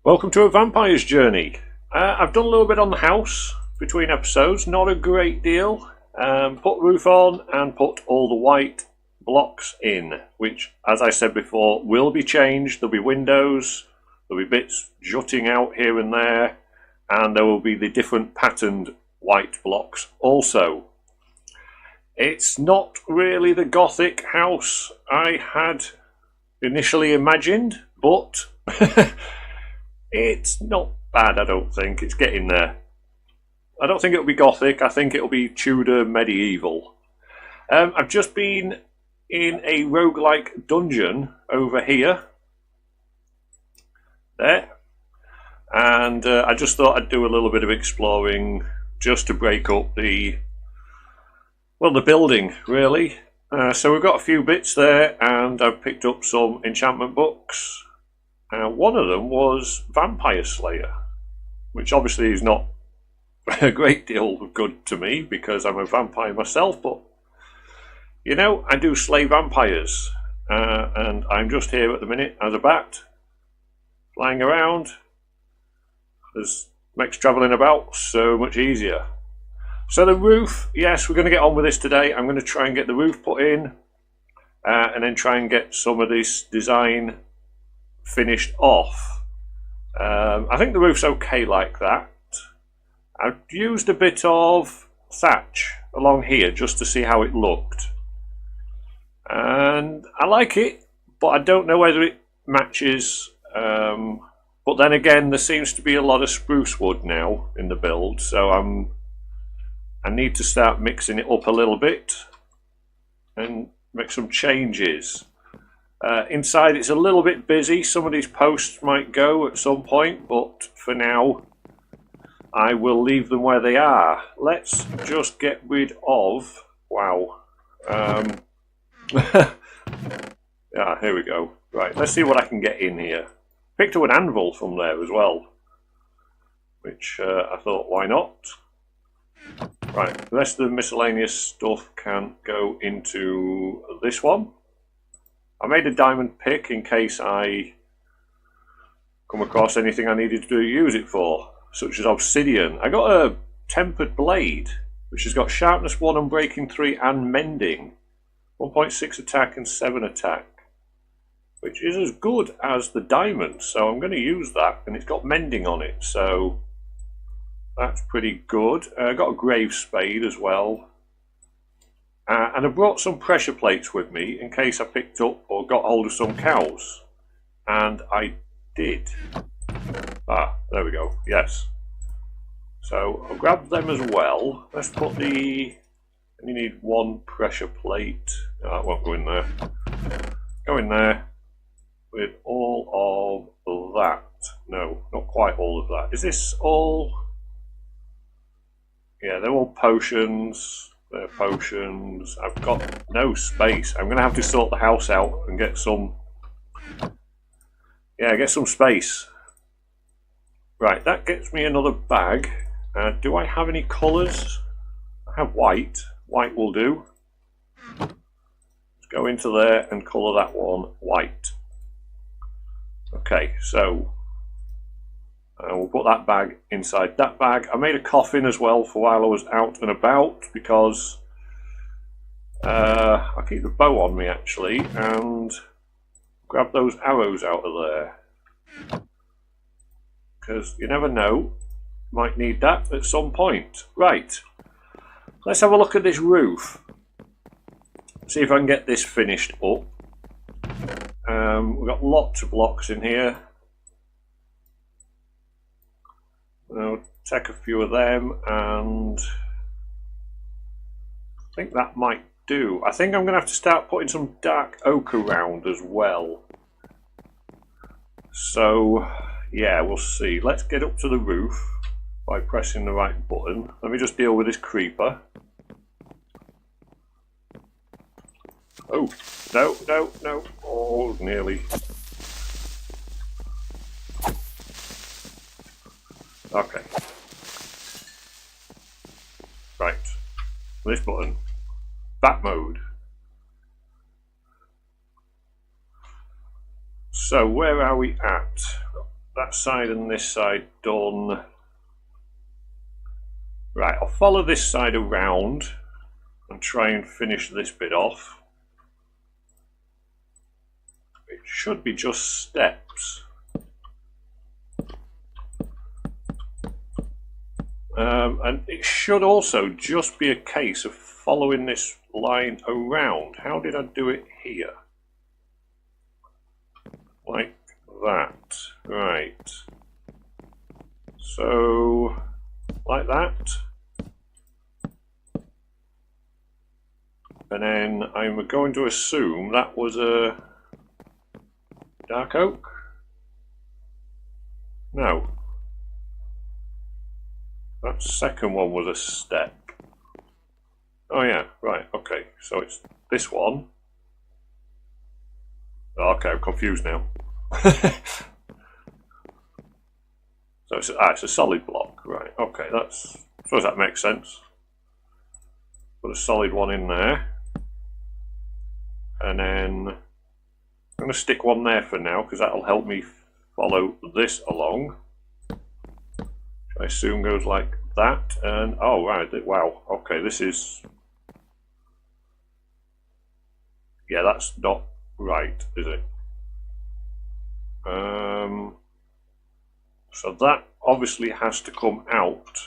Welcome to a vampire's journey. I've done a little bit on the house between episodes, not a great deal. Put roof on and put all the white blocks in, which, as I said before, will be changed. There'll be windows, there'll be bits jutting out here and there, and there will be the different patterned white blocks also. It's not really the Gothic house I had initially imagined, but it's not bad, I don't think. It's getting there. I don't think it'll be Gothic. I think it'll be Tudor medieval. I've just been in a roguelike dungeon over here. There. And I just thought I'd do a little bit of exploring just to break up the building, really. So we've got a few bits there, and I've picked up some enchantment books. One of them was Vampire Slayer, which obviously is not a great deal of good to me because I'm a vampire myself, but you know, I do slay vampires, and I'm just here at the minute as a bat, flying around. This makes travelling about so much easier. So the roof, yes, we're going to get on with this today. I'm going to try and get the roof put in, and then try and get some of this design finished off. I think the roof's okay like that. I've used a bit of thatch along here just to see how it looked, and I like it, but I don't know whether it matches. But then again, there seems to be a lot of spruce wood now in the build, so I need to start mixing it up a little bit and make some changes. Inside it's a little bit busy. Some of these posts might go at some point, but for now I will leave them where they are. Let's just get rid of... Wow. Yeah, here we go. Right, let's see what I can get in here. Picked up an anvil from there as well, which I thought, why not? Right, the rest of the miscellaneous stuff can go into this one. I made a diamond pick in case I come across anything I needed to use it for, such as obsidian. I got a tempered blade, which has got sharpness 1 and breaking 3 and mending. 1.6 attack and 7 attack, which is as good as the diamond, so I'm going to use that, and it's got mending on it, so that's pretty good. I got a grave spade as well. And I brought some pressure plates with me in case I picked up or got hold of some cows. And I did. Ah, there we go. Yes. So I'll grab them as well. Let's put the... You need one pressure plate. No, that won't go in there. Go in there with all of that. No, not quite all of that. Is this all... Yeah, they're all potions. They're potions. I've got no space. I'm going to have to sort the house out and get some... Yeah, get some space. Right, that gets me another bag. Do I have any colours? I have white. White will do. Let's go into there and colour that one white. Okay, so... we'll put that bag inside that bag. I made a coffin as well for while I was out and about because I keep the bow on me actually and grab those arrows out of there because you never know, might need that at some point. Right, let's have a look at this roof, see if I can get this finished up. We've got lots of blocks in here. I'll take a few of them, and I think that might do. I think I'm going to have to start putting some dark oak around as well. So, yeah, we'll see. Let's get up to the roof by pressing the right button. Let me just deal with this creeper. Oh, no, no, no. Oh, nearly. Okay. Right. This button. Bat mode. So where are we at? that side and this side done. Right, I'll follow this side around and try and finish this bit off. It should be just steps. And it should also just be a case of following this line around. How did I do it here? Like that. Right. So, like that. And then I'm going to assume that was a dark oak? No. That second one was a step. Oh yeah, right, okay. So it's this one. Okay, I'm confused now. So it's a solid block, right, okay, I suppose that makes sense. Put a solid one in there. And then I'm going to stick one there for now because that'll help me follow this along. I assume goes like that, and oh right, wow, okay, this is, yeah, that's not right, is it? So that obviously has to come out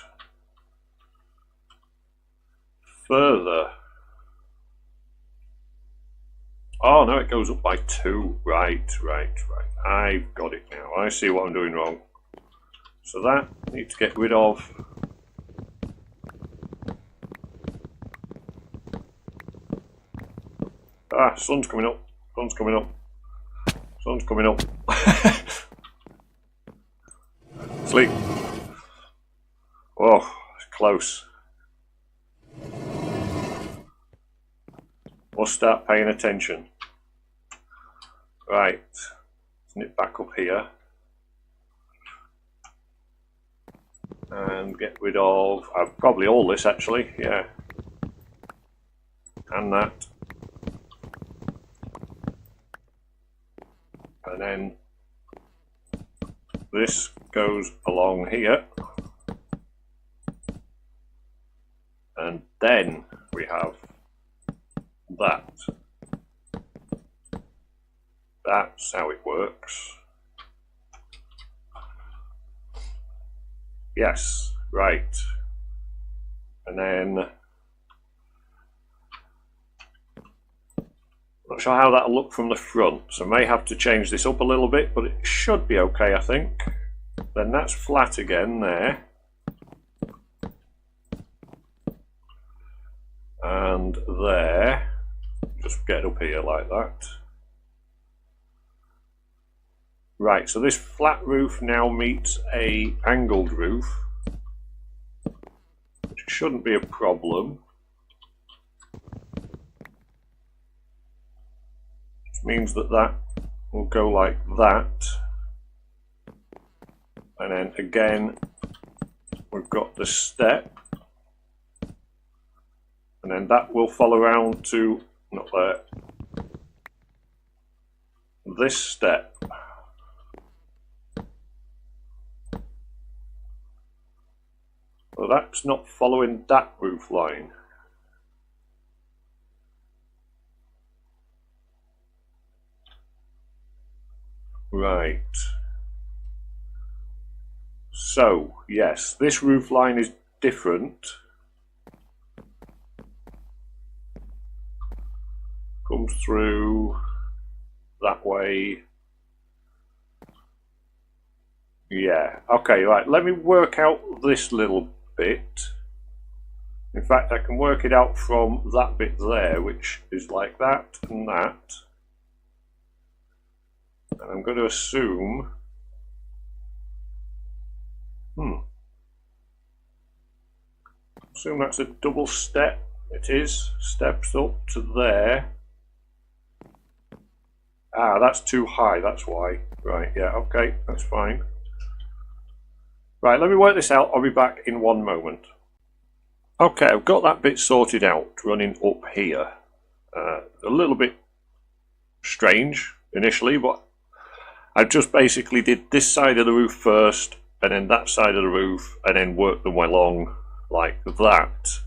further. Oh no, it goes up by 2. Right. I've got it now. I see what I'm doing wrong. So that I need to get rid of. Ah, sun's coming up. Sun's coming up. Sun's coming up. Sleep. Oh, it's close. We'll start paying attention. Right. Snip back up here. And get rid of, probably all this actually, yeah. And that. And then this goes along here. And then we have that. That's how it works. Yes, right. And then not sure how that'll look from the front, so I may have to change this up a little bit, but it should be okay, I think. Then that's flat again there. And there. Just get up here like that. Right, so this flat roof now meets a angled roof, which shouldn't be a problem. Which means that that will go like that. And then again, we've got the step. And then that will follow around to, not there, this step. Well, that's not following that roof line. Right. So, yes, this roof line is different. Comes through that way. Yeah, okay, right, let me work out this little bit. In fact, I can work it out from that bit there, which is like that and that. And I'm going to assume, assume that's a double step. It is, steps up to there. Ah, that's too high, that's why. Right, yeah, okay, that's fine. Right, let me work this out. I'll be back in one moment. Okay, I've got that bit sorted out, running up here. A little bit strange initially, but I've just basically did this side of the roof first, and then that side of the roof, and then worked them along like that.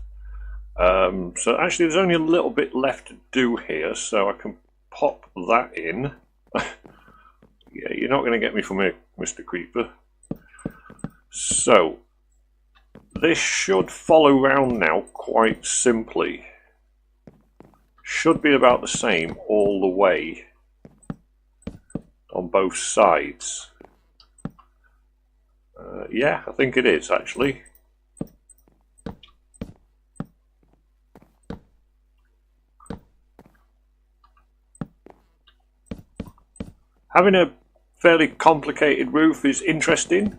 So actually there's only a little bit left to do here, so I can pop that in. Yeah, you're not going to get me from here, Mr. Creeper. So this should follow round now quite simply. Should be about the same all the way on both sides. Yeah, I think it is actually. Having a fairly complicated roof is interesting.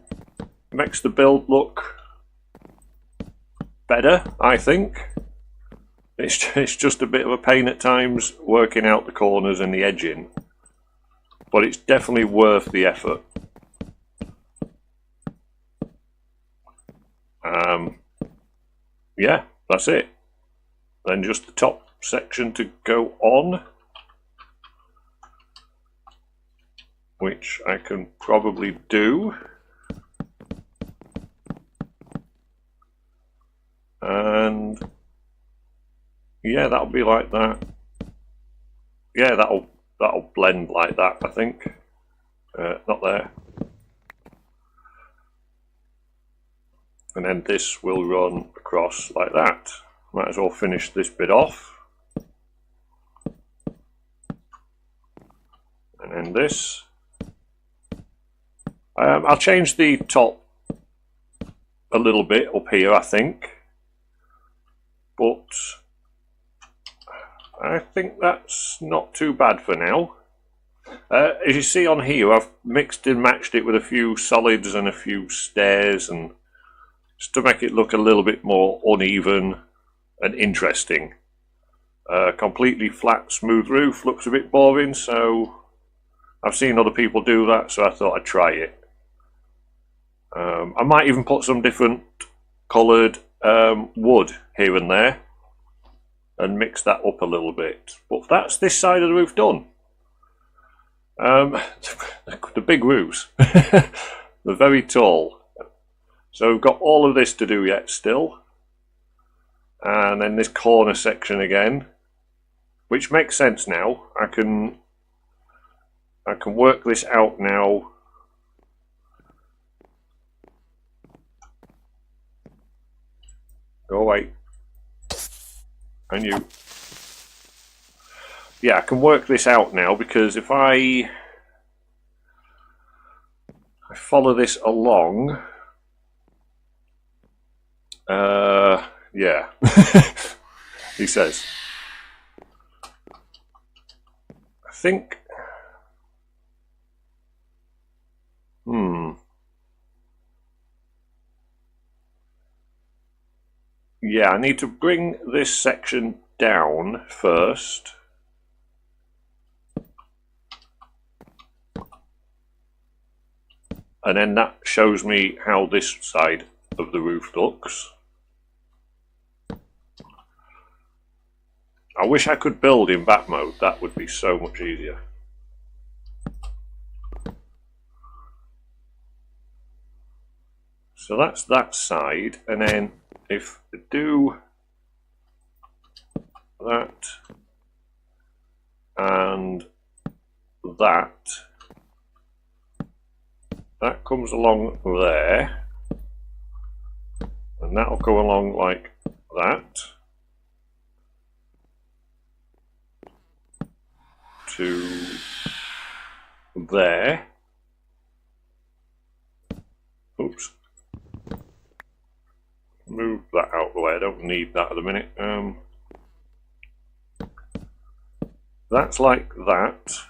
Makes the build look better, I think. It's just a bit of a pain at times working out the corners and the edging, but it's definitely worth the effort. Yeah, that's it. Then just the top section to go on, which I can probably do. And yeah, that'll be like that. Yeah, that'll blend like that, I think. Not there. And then this will run across like that. Might as well finish this bit off. And then this. I'll change the top a little bit up here, I think. But I think that's not too bad for now. As you see on here, I've mixed and matched it with a few solids and a few stairs, and just to make it look a little bit more uneven and interesting. Completely flat, smooth roof looks a bit boring, so I've seen other people do that, so I thought I'd try it. I might even put some different coloured wood here and there and mix that up a little bit. But that's this side of the roof done. The big roofs, they're very tall. So we've got all of this to do yet still. And then this corner section again, which makes sense now. I can work this out now. Go away. And you. Yeah, I can work this out now, because if I follow this along, yeah, he says. I think, yeah, I need to bring this section down first. And then that shows me how this side of the roof looks. I wish I could build in bat mode, that would be so much easier. So that's that side, and then if I do that and that, that comes along there, and that'll go along like that to there. Oops. Move that out of the way, I don't need that at the minute. That's like that.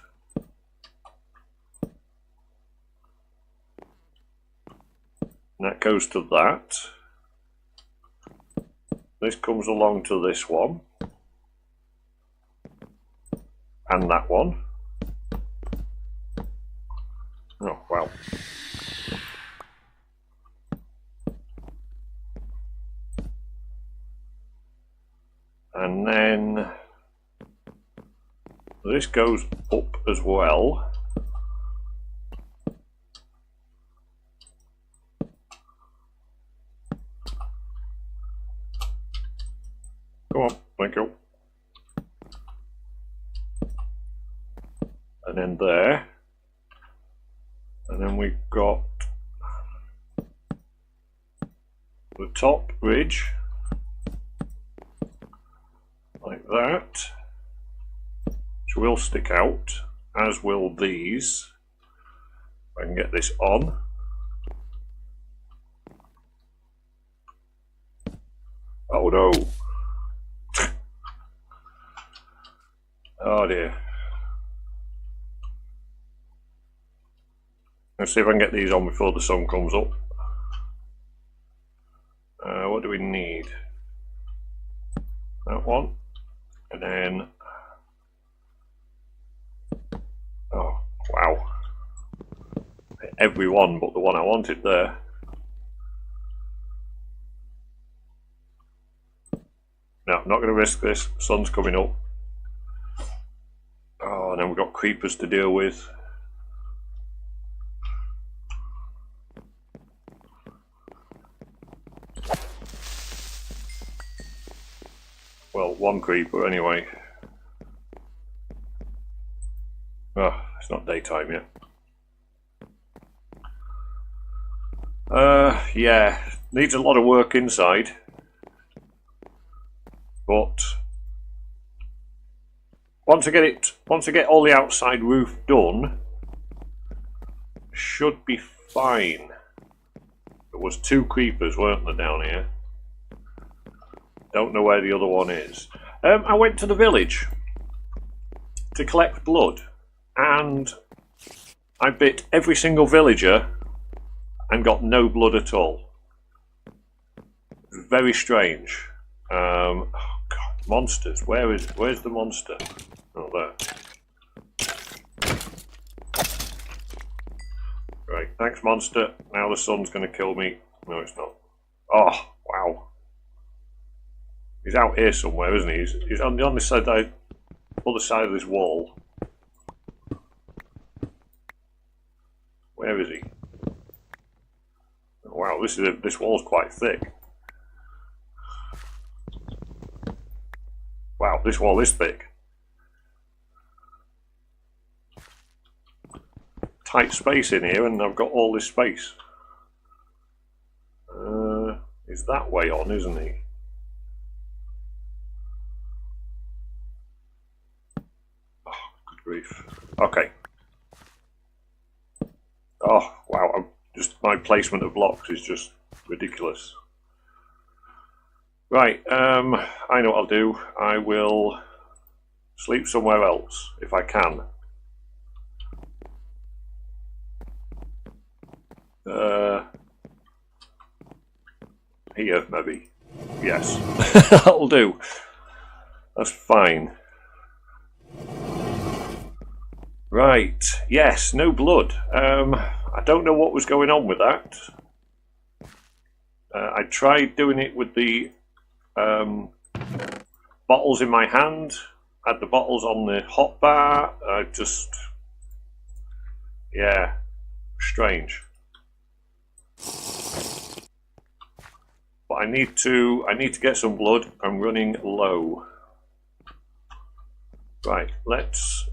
And that goes to that. This comes along to this one. And that one. Oh, wow. And then this goes up as well. and then there, and then we've got the top ridge like that, which will stick out, as will these. If I can get this on. Oh no! Oh dear. Let's see if I can get these on before the sun comes up. What do we need? That one. And then... oh, wow. Every one but the one I wanted there. No, I'm not going to risk this. Sun's coming up. Oh, and then we've got creepers to deal with. Well, one creeper anyway. Oh, it's not daytime yet. Yeah, needs a lot of work inside. But once I get all the outside roof done, should be fine. There was 2 creepers, weren't there, down here? Don't know where the other one is. I went to the village to collect blood, and I bit every single villager and got no blood at all. Very strange. Oh God, monsters. Where's the monster? Oh, there. Right, thanks, monster. Now the sun's going to kill me. No, it's not. Oh, wow. He's out here somewhere, isn't he? He's on the other side of this wall. Where is he? Oh, wow, this wall's quite thick. Wow, this wall is thick. Tight space in here, and I've got all this space. He's that way on, isn't he? Grief. Okay. Oh wow! My placement of blocks is just ridiculous. Right. I know what I'll do. I will sleep somewhere else if I can. Here maybe. Yes. That'll do. That's fine. Right, yes, no blood. I don't know what was going on with that. I tried doing it with the bottles in my hand, had the bottles on the hot bar. Yeah, strange. But I need to get some blood. I'm running low. Right, let's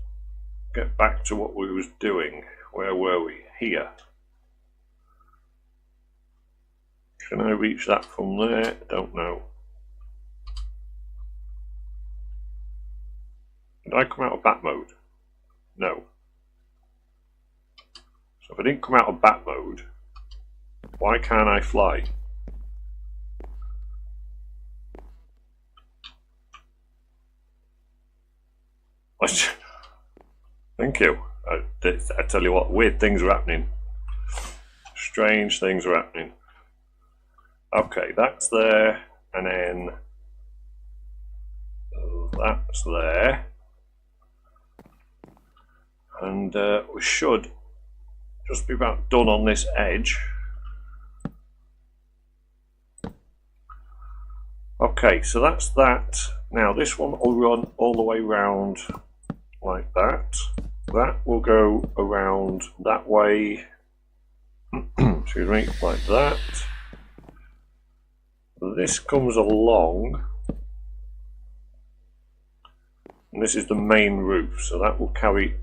get back to what we was doing. Where were we? Here. Can I reach that from there? Don't know. Did I come out of bat mode? No. So if I didn't come out of bat mode, why can't I fly? Thank you. I tell you what, weird things are happening. Strange things are happening. Okay, that's there, and then that's there. And we should just be about done on this edge. Okay, so that's that. Now this one will run all the way around like that. That will go around that way, excuse me, like that. This comes along, and this is the main roof, so that will carry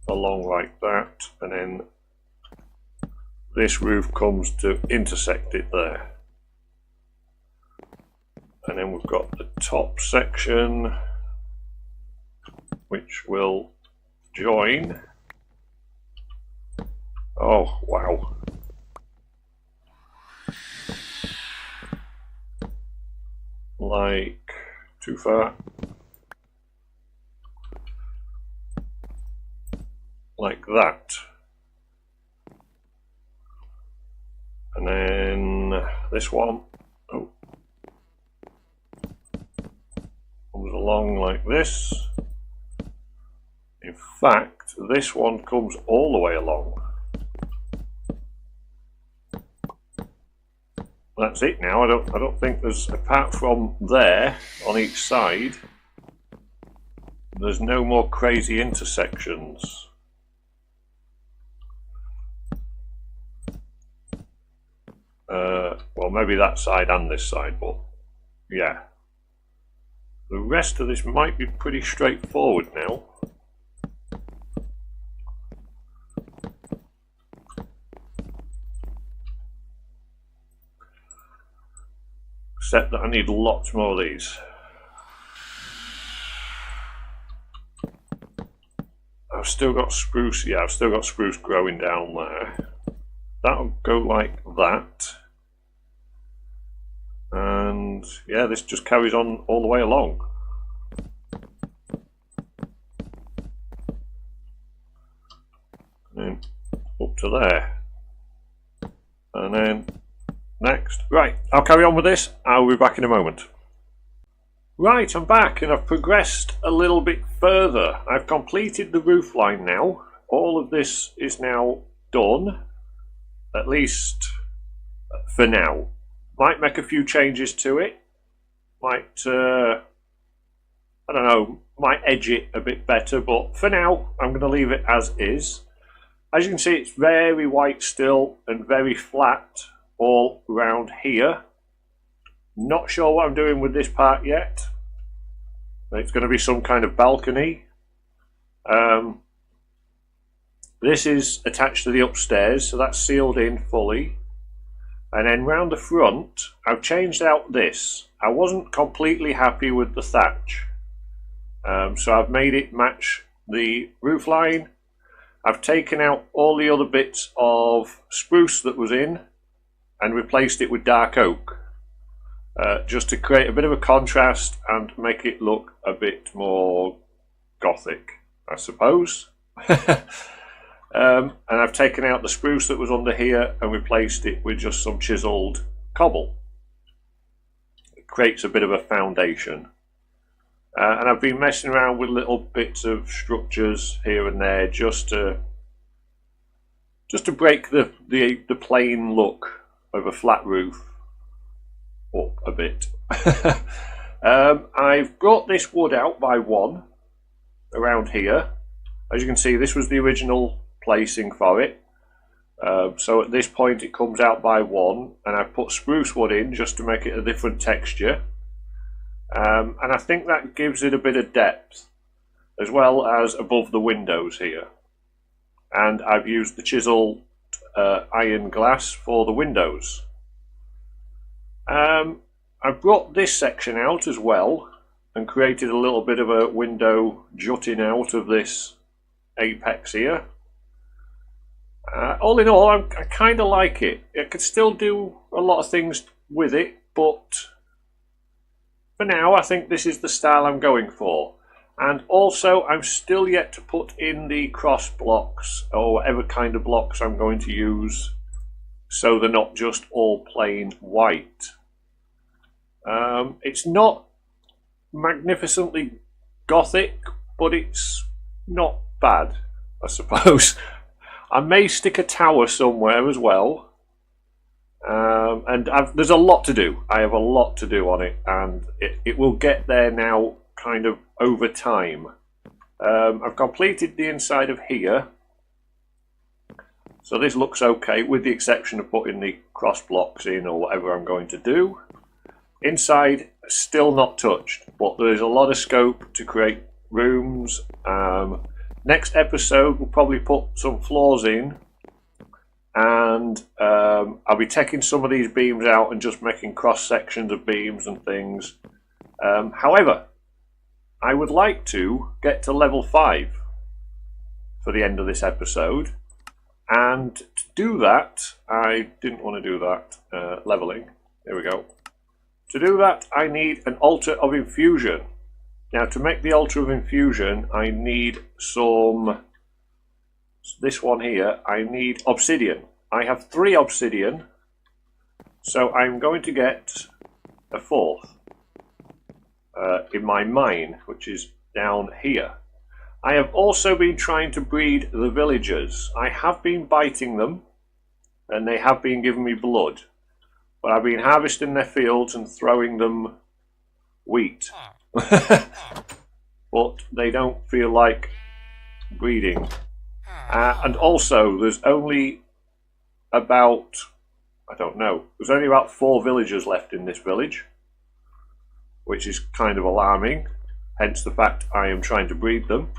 along like that, and then this roof comes to intersect it there. And then we've got the top section which will join. Oh wow. Like too far. Like that. And then this one comes along like this. In fact, this one comes all the way along. That's it now. I don't think there's, apart from there on each side, there's no more crazy intersections. Well, maybe that side and this side, but yeah. The rest of this might be pretty straightforward now. Except that I need lots more of these. I've still got spruce, yeah, I've still got spruce growing down there. That'll go like that. And yeah, this just carries on all the way along. And then up to there. And then next. Right, I'll carry on with this. I'll be back in a moment. Right, I'm back and I've progressed a little bit further. I've completed the roof line now. All of this is now done. At least for now. Might make a few changes to it. Might, I don't know, might edge it a bit better, but for now I'm going to leave it as is. As you can see, it's very white still and very flat all around here. Not sure what I'm doing with this part yet. It's going to be some kind of balcony. This is attached to the upstairs, so that's sealed in fully. And then round the front, I've changed out this. I wasn't completely happy with the thatch. So I've made it match the roof line. I've taken out all the other bits of spruce that was in and replaced it with dark oak. Just to create a bit of a contrast and make it look a bit more Gothic, I suppose. And I've taken out the spruce that was under here and replaced it with just some chiseled cobble. It creates a bit of a foundation. And I've been messing around with little bits of structures here and there just to break the plain look of a flat roof up a bit. I've brought this wood out by one around here. As you can see, this was the original placing for it. So at this point it comes out by one, and I've put spruce wood in just to make it a different texture. And I think that gives it a bit of depth, as well as above the windows here. And I've used the chiseled iron glass for the windows. I've brought this section out as well and created a little bit of a window jutting out of this apex here. All in all, I kind of like it. I could still do a lot of things with it, but for now I think this is the style I'm going for. And also I'm still yet to put in the cross blocks, or whatever kind of blocks I'm going to use, so they're not just all plain white. It's not magnificently Gothic, but it's not bad, I suppose. I may stick a tower somewhere as well. And there's a lot to do. I have a lot to do on it, and it will get there now kind of over time. I've completed the inside of here, so this looks okay, with the exception of putting the cross blocks in or whatever I'm going to do. Inside, still not touched, but there is a lot of scope to create rooms. Next episode we'll probably put some floors in, and I'll be taking some of these beams out and just making cross sections of beams and things. However, I would like to get to level 5 for the end of this episode, and to do that, I didn't want to do that, leveling, there we go. To do that I need an altar of infusion. Now to make the altar of infusion I need some, this one here, I need obsidian. I have 3 obsidian, so I'm going to get a 4th in my mine, which is down here. I have also been trying to breed the villagers. I have been biting them and they have been giving me blood, but I've been harvesting their fields and throwing them wheat. But they don't feel like breeding. And also there's only about, I don't know, there's only about 4 villagers left in this village, which is kind of alarming, hence the fact I am trying to breed them.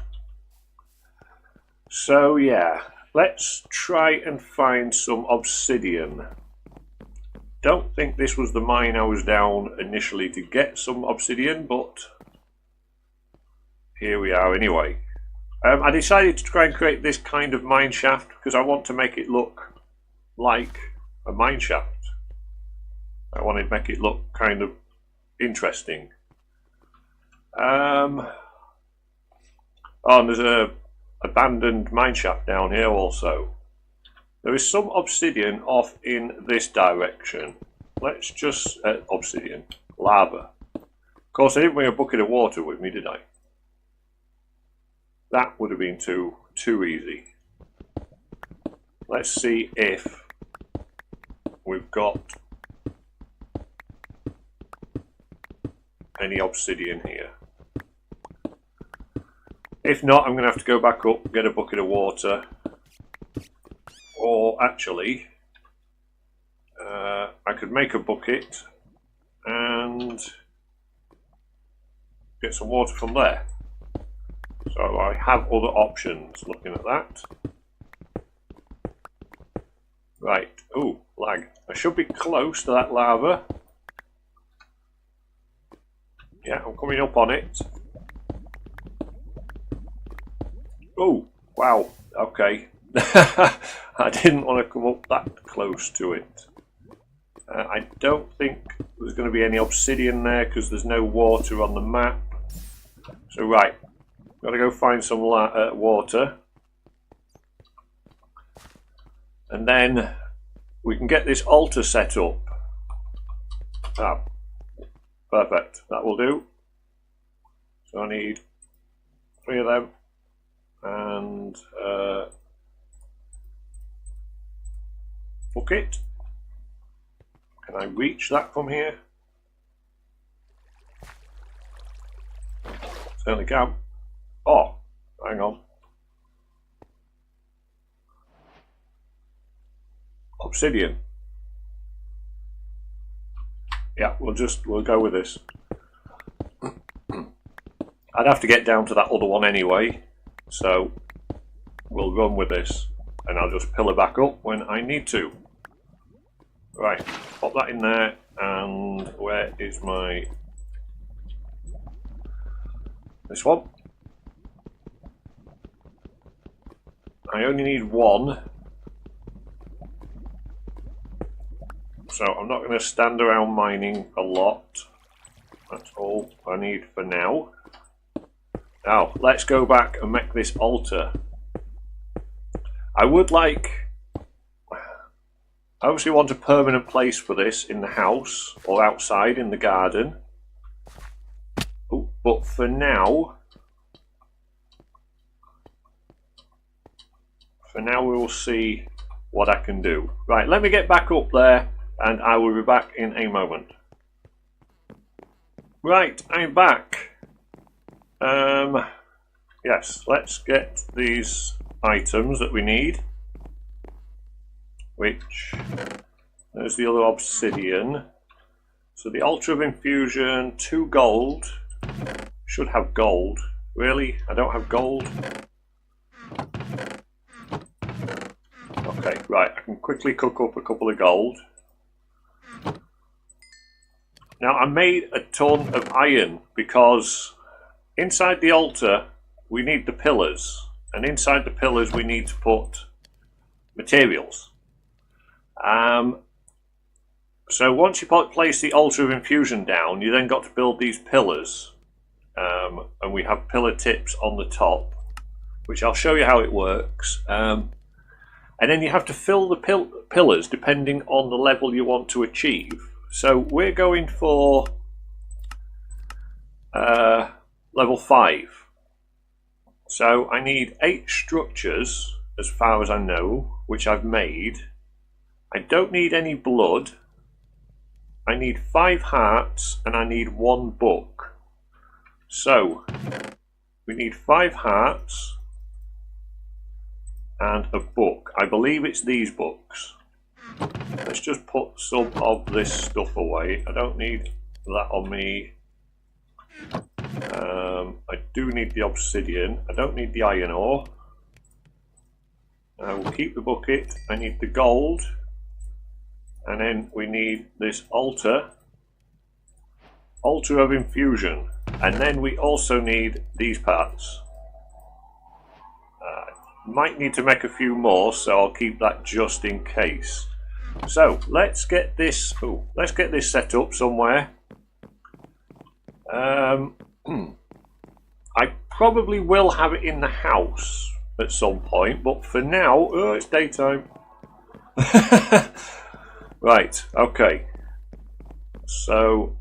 So yeah, let's try and find some obsidian. Don't think this was the mine I was down initially to get some obsidian, but here we are anyway. I decided to try and create this kind of mine shaft because I want to make it look like a mine shaft. I want to make it look kind of interesting. Oh, and there's a abandoned mine shaft down here also. There is some obsidian off in this direction. Let's just obsidian, lava. Of course I didn't bring a bucket of water with me, did I? That would have been too easy. Let's see if we've got any obsidian here. If not, I'm going to have to go back up, get a bucket of water, or actually I could make a bucket and get some water from there. So I have other options looking at that. Right, oh, lag. I should be close to that lava. Yeah, I'm coming up on it. Oh, wow, okay. I didn't want to come up that close to it. I don't think there's going to be any obsidian there because there's no water on the map. So right, got to go find some water. And then we can get this altar set up. Ah, perfect, that will do. So I need 3 of them. And bucket. Can I reach that from here? Certainly can. Oh, hang on. Obsidian. Yeah, we'll go with this. I'd have to get down to that other one anyway, so we'll run with this, and I'll just pillar back up when I need to. Right, pop that in there, and where is my... this one? I only need 1, so I'm not going to stand around mining a lot. That's all I need for now. Now, let's go back and make this altar. I would like... I obviously want a permanent place for this in the house or outside in the garden. Oh, but for now we will see what I can do. Right, let me get back up there and I will be back in a moment. Right, I'm back. Yes, let's get these items that we need. Which, there's the other obsidian. So the altar of infusion, 2 gold. Should have gold. Really? I don't have gold? Okay, right, I can quickly cook up a couple of gold. Now, I made a ton of iron because inside the altar we need the pillars, and inside the pillars we need to put materials. So once you place the altar of infusion down, you then got to build these pillars, and we have pillar tips on the top, which I'll show you how it works. And then you have to fill the pillars depending on the level you want to achieve. So we're going for level 5. So I need 8 structures as far as I know, which I've made. I don't need any blood. I need 5 hearts and I need 1 book. So we need 5 hearts and a book. I believe it's these books. Let's just put some of this stuff away. I don't need that on me. I do need the obsidian. I don't need the iron ore. I will keep the bucket. I need the gold. And then we need this altar of infusion. And then we also need these parts. Might need to make a few more, so I'll keep that just in case. So let's get this. Let's get this set up somewhere. I probably will have it in the house at some point, but for now, it's daytime. Right. Okay. So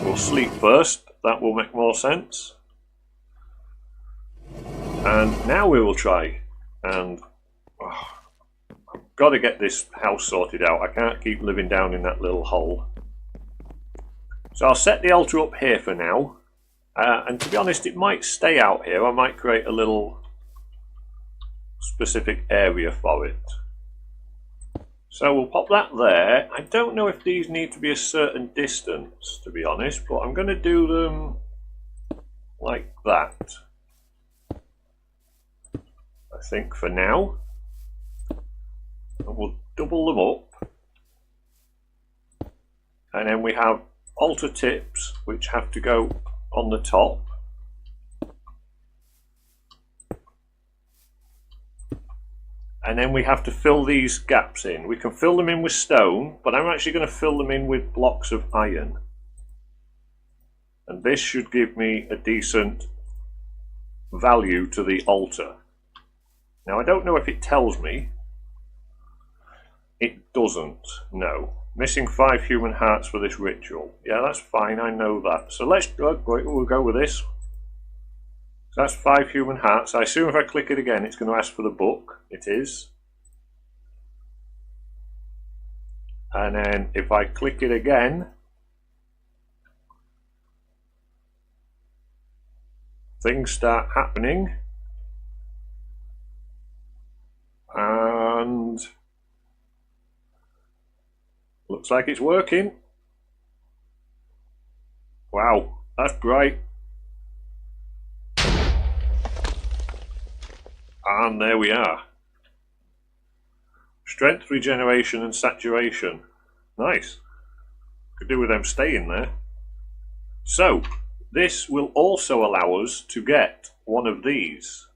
we'll sleep first. That will make more sense. And now we will try. And I've got to get this house sorted out. I can't keep living down in that little hole. So I'll set the altar up here for now. And to be honest, it might stay out here. I might create a little specific area for it. So we'll pop that there. I don't know if these need to be a certain distance, to be honest, but I'm going to do them like that. I think for now. And we'll double them up. And then we have altar tips, which have to go on the top. And then we have to fill these gaps in. We can fill them in with stone, but I'm actually going to fill them in with blocks of iron. And this should give me a decent value to the altar. Now I don't know if it tells me. It doesn't, no. Missing 5 human hearts for this ritual. Yeah, that's fine, I know that. So we'll go with this. So that's 5 human hearts. I assume if I click it again, it's going to ask for the book. It is. And then if I click it again, things start happening. And looks like it's working. Wow, that's bright. And there we are. Strength, regeneration and saturation. Nice. Could do with them staying there. So, this will also allow us to get one of these.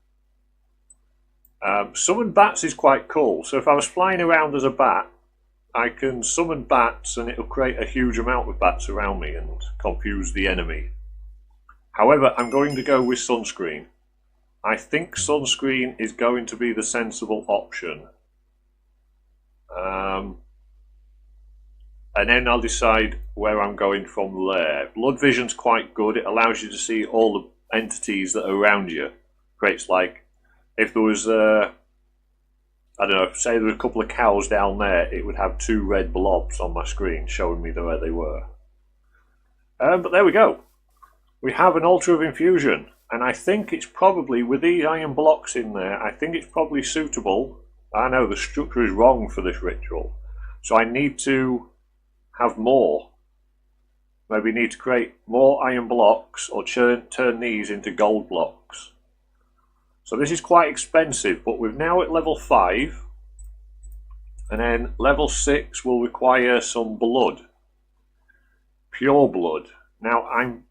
Summon bats is quite cool. So if I was flying around as a bat, I can summon bats and it'll create a huge amount of bats around me and confuse the enemy. However, I'm going to go with sunscreen. I think sunscreen is going to be the sensible option. And then I'll decide where I'm going from there. Blood vision's quite good. It allows you to see all the entities that are around you. Creates like, if there was, I don't know, say there were a couple of cows down there, it would have 2 red blobs on my screen showing me where they were. But there we go. We have an altar of infusion. And I think it's probably, with these iron blocks in there, I think it's probably suitable. I know the structure is wrong for this ritual. So I need to have more. Maybe need to create more iron blocks or turn these into gold blocks. So this is quite expensive, but we're now at level 5. And then level 6 will require some blood. Pure blood. Now I'm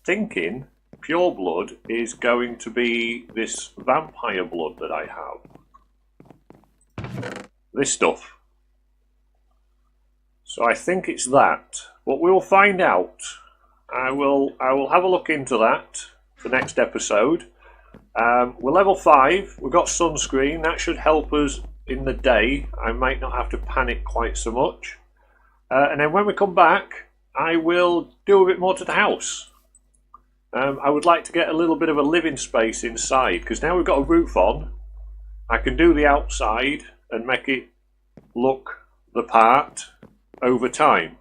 thinking pure blood is going to be this vampire blood that I have. This stuff. So I think it's that. But we will find out. I will have a look into that for next episode. We're level 5. We've got sunscreen. That should help us in the day. I might not have to panic quite so much. And then when we come back, I will do a bit more to the house. I would like to get a little bit of a living space inside, because now we've got a roof on, I can do the outside and make it look the part over time.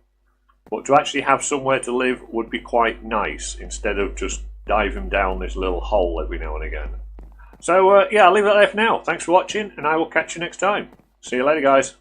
But to actually have somewhere to live would be quite nice, instead of just diving down this little hole every now and again. So yeah, I'll leave that there for now. Thanks for watching, and I will catch you next time. See you later, guys.